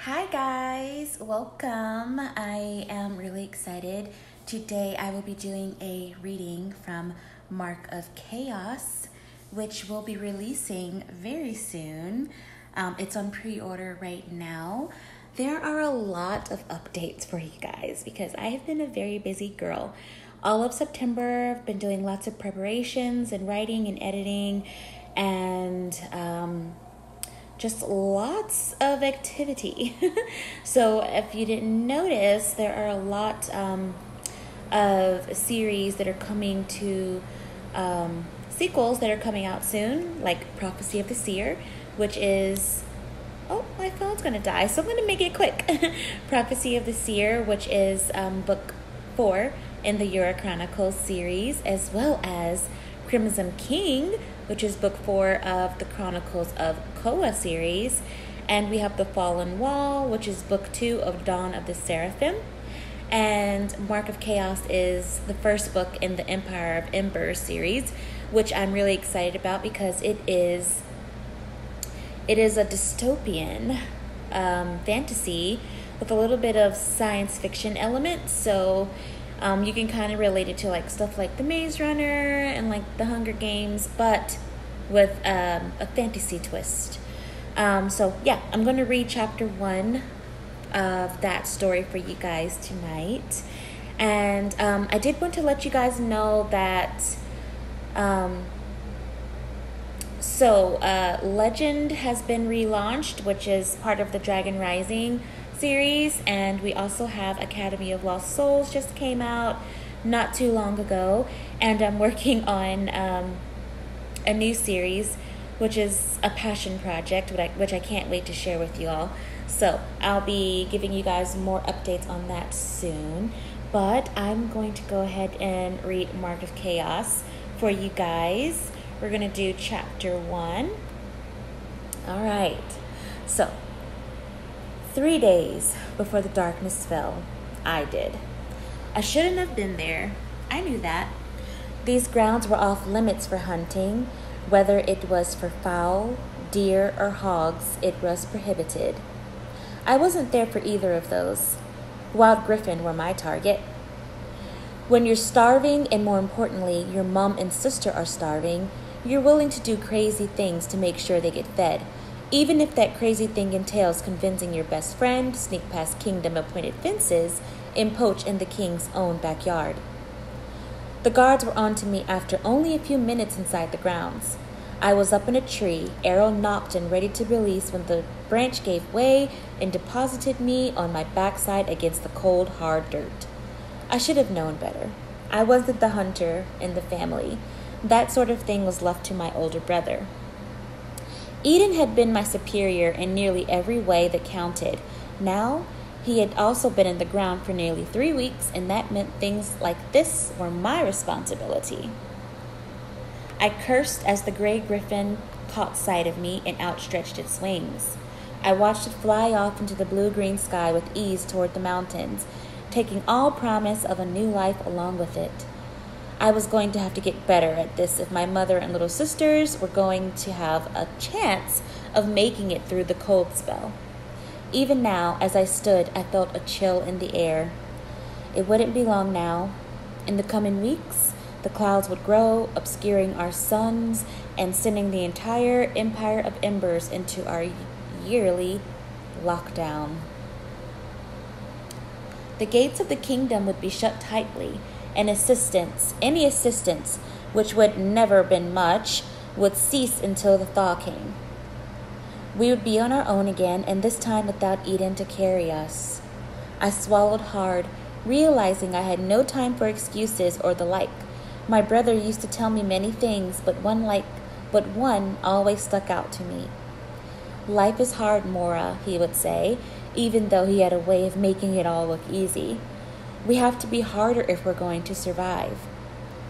Hi guys, welcome. I am really excited. Today I will be doing a reading from Mark of Chaos, which will be releasing very soon. It's on pre-order right now. There are a lot of updates for you guys because I have been a very busy girl. All of September, I've been doing lots of preparations and writing and editing and just lots of activity. So if you didn't notice, there are a lot of series that are coming to sequels that are coming out soon, like Prophecy of the Seer, which is my phone's gonna die, so I'm gonna make it quick. Prophecy of the Seer, which is book 4 in the Euro Chronicles series, as well as Crimson King, which is book 4 of the Chronicles of Koa series. And we have The Fallen Wall, which is book 2 of Dawn of the Seraphim. And Mark of Chaos is the first book in the Empire of Ember series, which I'm really excited about because it is a dystopian fantasy with a little bit of science fiction elements. So you can kind of relate it to like stuff like The Maze Runner and like The Hunger Games, but with a fantasy twist. So yeah, I'm going to read chapter 1 of that story for you guys tonight. And I did want to let you guys know that Legend has been relaunched, which is part of the Dragon Rising series, and we also have Academy of Lost Souls just came out not too long ago, and I'm working on a new series, which is a passion project, which I can't wait to share with you all. So I'll be giving you guys more updates on that soon, but I'm going to go ahead and read Mark of Chaos for you guys. We're going to do chapter 1. All right. So 3 days before the darkness fell, I did. I shouldn't have been there. I knew that. These grounds were off limits for hunting. Whether it was for fowl, deer, or hogs, it was prohibited. I wasn't there for either of those. Wild griffin were my target. When you're starving, and more importantly, your mom and sister are starving, you're willing to do crazy things to make sure they get fed, even if that crazy thing entails convincing your best friend to sneak past kingdom-appointed fences and poach in the king's own backyard. The guards were on to me after only a few minutes inside the grounds. I was up in a tree, arrow knocked and ready to release when the branch gave way and deposited me on my backside against the cold, hard dirt. I should have known better. I wasn't the hunter in the family. That sort of thing was left to my older brother. Eden had been my superior in nearly every way that counted. Now, he had also been in the ground for nearly 3 weeks, and that meant things like this were my responsibility. I cursed as the gray griffin caught sight of me and outstretched its wings. I watched it fly off into the blue-green sky with ease toward the mountains, taking all promise of a new life along with it. I was going to have to get better at this if my mother and little sisters were going to have a chance of making it through the cold spell. Even now, as I stood, I felt a chill in the air. It wouldn't be long now. In the coming weeks, the clouds would grow, obscuring our suns and sending the entire Empire of Embers into our yearly lockdown. The gates of the kingdom would be shut tightly, and any assistance, which would never been much, would cease until the thaw came. We would be on our own again, and this time without Eden to carry us. I swallowed hard, realizing I had no time for excuses or the like. My brother used to tell me many things, but one always stuck out to me. Life is hard, Mora, he would say, even though he had a way of making it all look easy. We have to be harder if we're going to survive.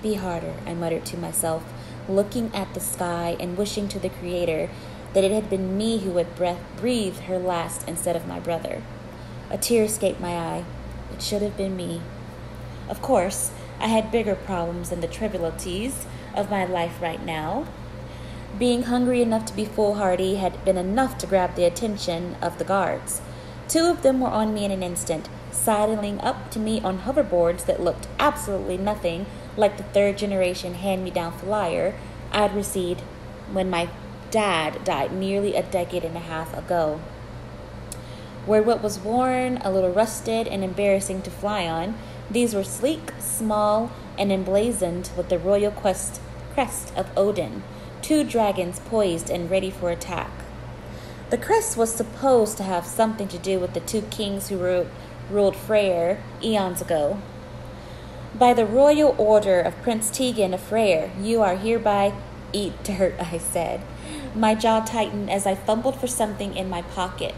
Be harder, I muttered to myself, looking at the sky and wishing to the Creator that it had been me who had breathed her last instead of my brother. A tear escaped my eye. It should have been me. Of course, I had bigger problems than the trivialities of my life right now. Being hungry enough to be foolhardy had been enough to grab the attention of the guards. Two of them were on me in an instant, sidling up to me on hoverboards that looked absolutely nothing like the third-generation hand-me-down flyer I'd received when my dad died nearly a decade and a half ago. Where what was worn, a little rusted, and embarrassing to fly on, these were sleek, small, and emblazoned with the royal crest of Odin, two dragons poised and ready for attack. The crest was supposed to have something to do with the two kings who ruled Freyr eons ago. By the royal order of Prince Tegan of Freyr, you are hereby eat dirt, I said. My jaw tightened as I fumbled for something in my pocket.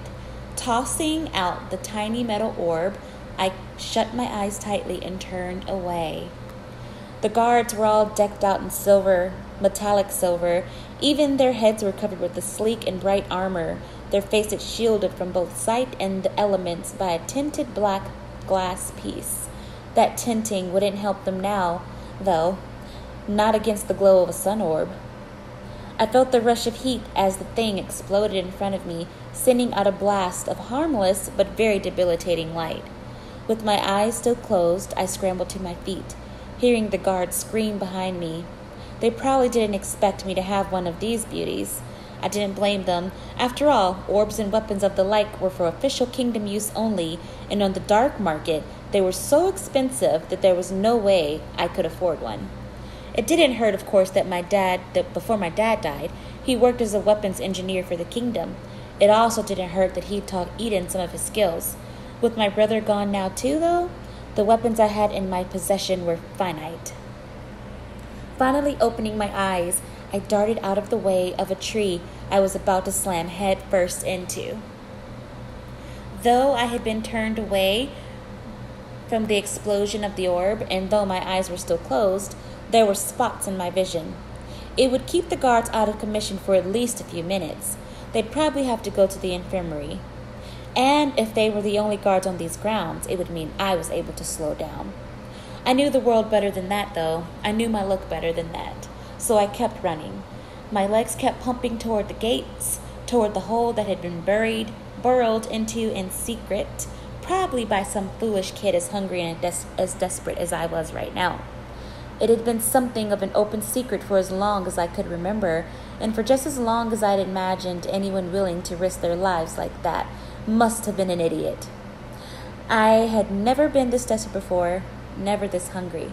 Tossing out the tiny metal orb, I shut my eyes tightly and turned away. The guards were all decked out in silver, metallic silver. Even their heads were covered with the sleek and bright armor, their faces shielded from both sight and the elements by a tinted black glass piece. That tinting wouldn't help them now, though, not against the glow of a sun orb. I felt the rush of heat as the thing exploded in front of me, sending out a blast of harmless but very debilitating light. With my eyes still closed, I scrambled to my feet, hearing the guards scream behind me. They probably didn't expect me to have one of these beauties. I didn't blame them. After all, orbs and weapons of the like were for official kingdom use only, and on the dark market, they were so expensive that there was no way I could afford one. It didn't hurt, of course, that before my dad died, he worked as a weapons engineer for the kingdom. It also didn't hurt that he taught Eden some of his skills. With my brother gone now too, though, the weapons I had in my possession were finite. Finally opening my eyes, I darted out of the way of a tree I was about to slam head first into. Though I had been turned away from the explosion of the orb, and though my eyes were still closed, there were spots in my vision. It would keep the guards out of commission for at least a few minutes. They'd probably have to go to the infirmary. And if they were the only guards on these grounds, it would mean I was able to slow down. I knew the world better than that, though. I knew my luck better than that. So I kept running. My legs kept pumping toward the gates, toward the hole that had been burrowed into in secret, probably by some foolish kid as hungry and as desperate as I was right now. It had been something of an open secret for as long as I could remember, and for just as long as I'd imagined anyone willing to risk their lives like that must have been an idiot. I had never been this desperate before, never this hungry.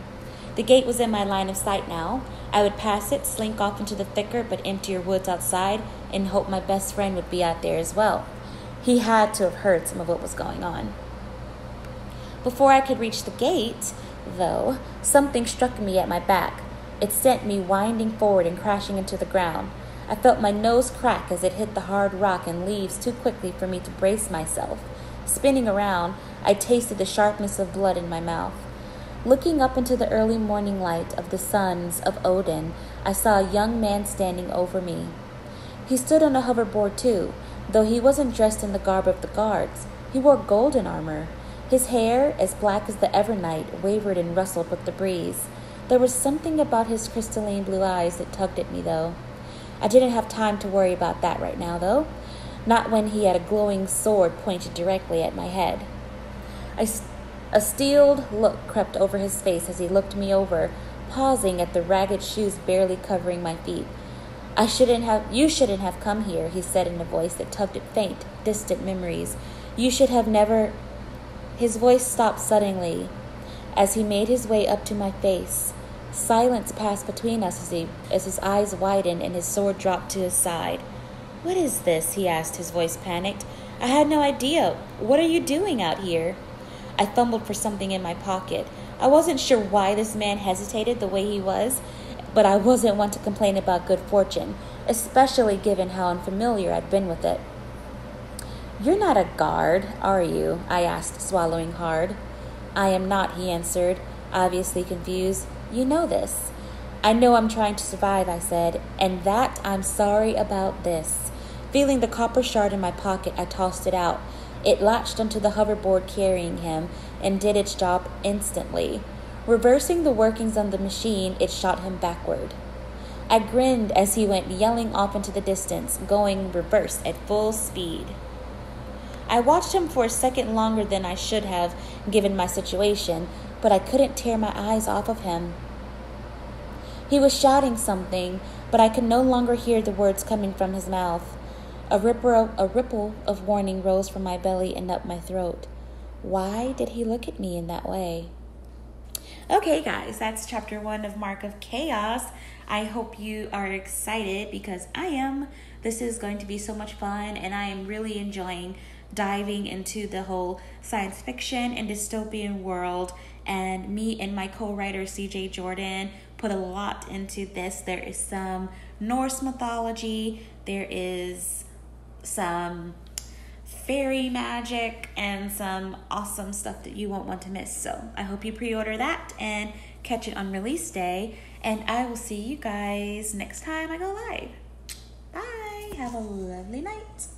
The gate was in my line of sight now. I would pass it, slink off into the thicker but emptier woods outside, and hope my best friend would be out there as well. He had to have heard some of what was going on. Before I could reach the gate, though, something struck me at my back. It sent me winding forward and crashing into the ground. I felt my nose crack as it hit the hard rock and leaves too quickly for me to brace myself. Spinning around, I tasted the sharpness of blood in my mouth. Looking up into the early morning light of the sons of Odin, I saw a young man standing over me. He stood on a hoverboard too, though he wasn't dressed in the garb of the guards. He wore golden armor. His hair, as black as the Evernight, wavered and rustled with the breeze. There was something about his crystalline blue eyes that tugged at me, though. I didn't have time to worry about that right now, though. Not when he had a glowing sword pointed directly at my head. A steeled look crept over his face as he looked me over, pausing at the ragged shoes barely covering my feet. You shouldn't have come here, he said in a voice that tugged at faint, distant memories. You should have never... His voice stopped suddenly as he made his way up to my face. Silence passed between us as his eyes widened and his sword dropped to his side. What is this? He asked, his voice panicked. I had no idea. What are you doing out here? I fumbled for something in my pocket. I wasn't sure why this man hesitated the way he was, but I wasn't one to complain about good fortune, especially given how unfamiliar I'd been with it. You're not a guard, are you? I asked, swallowing hard. I am not, he answered, obviously confused. You know this. I know I'm trying to survive, I said, and that I'm sorry about this. Feeling the copper shard in my pocket, I tossed it out. It latched onto the hoverboard carrying him and did its job instantly. Reversing the workings on the machine, it shot him backward. I grinned as he went yelling off into the distance, going reverse at full speed. I watched him for a second longer than I should have, given my situation, but I couldn't tear my eyes off of him. He was shouting something, but I could no longer hear the words coming from his mouth. A ripple of warning rose from my belly and up my throat. Why did he look at me in that way? Okay, guys, that's chapter 1 of Mark of Chaos. I hope you are excited because I am. This is going to be so much fun, and I am really enjoying diving into the whole science fiction and dystopian world. And me and my co-writer CJ Jordan put a lot into this. There is some Norse mythology, there is some fairy magic, and some awesome stuff that you won't want to miss. So I hope you pre-order that and catch it on release day. And I will see you guys next time I go live. Bye. Have a lovely night.